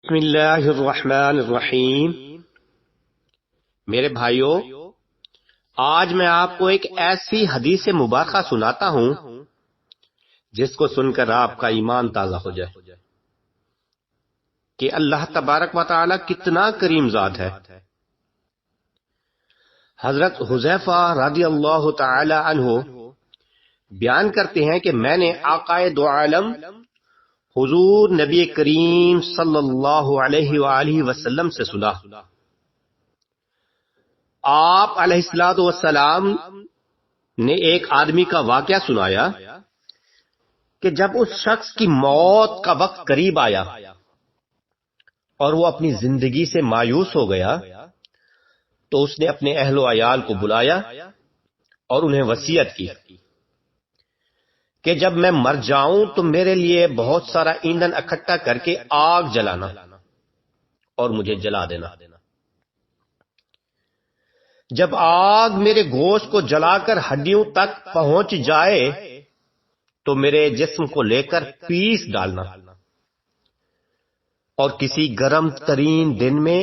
بسم اللہ الرحمن الرحیم۔ میرے بھائیو، آج میں آپ کو ایک ایسی حدیث مبارکہ سناتا ہوں جس کو سن کر آپ کا ایمان تازہ ہو جائے کہ اللہ تبارک و تعالی کتنا کریم ذات ہے۔ حضرت حذیفہ رضی اللہ تعالی عنہ بیان کرتے ہیں کہ میں نے آقائے دو عالم حضور نبی کریم صلی اللہ علیہ وآلہ وسلم سے سنا، آپ علیہ الصلوۃ والسلام نے ایک آدمی کا واقعہ سنایا کہ جب اس شخص کی موت کا وقت قریب آیا اور وہ اپنی زندگی سے مایوس ہو گیا تو اس نے اپنے اہل و عیال کو بلایا اور انہیں وصیت کی کہ جب میں مر جاؤں تو میرے لیے بہت سارا ایندھن اکٹھا کر کے آگ جلانا اور مجھے جلا دینا۔ جب آگ میرے گوشت کو جلا کر ہڈیوں تک پہنچ جائے تو میرے جسم کو لے کر پیس ڈالنا، اور کسی گرم ترین دن میں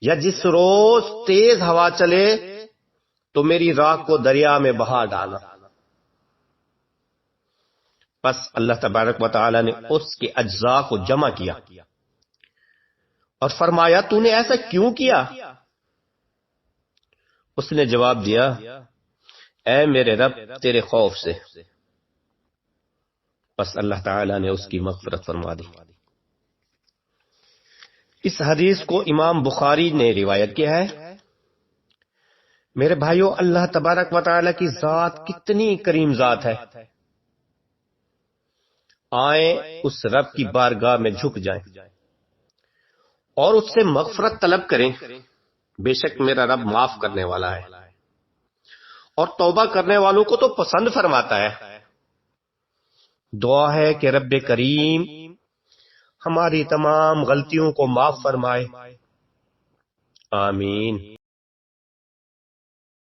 یا جس روز تیز ہوا چلے تو میری راکھ کو دریا میں بہا ڈالنا۔ پس اللہ تبارک و تعالی نے اس کے اجزاء کو جمع کیا اور فرمایا تو نے ایسا کیوں کیا؟ اس نے جواب دیا، اے میرے رب تیرے خوف سے۔ پس اللہ تعالی نے اس کی مغفرت فرما دی۔ اس حدیث کو امام بخاری نے روایت کیا ہے۔ میرے بھائیو، اللہ تبارک و تعالی کی ذات کتنی کریم ذات ہے۔ آئیں اس رب کی بارگاہ میں جھک جائیں اور اس سے مغفرت طلب کریں، بے شک میرا رب معاف کرنے والا ہے اور توبہ کرنے والوں کو تو پسند فرماتا ہے۔ دعا ہے کہ رب کریم ہماری تمام غلطیوں کو معاف فرمائے، آمین۔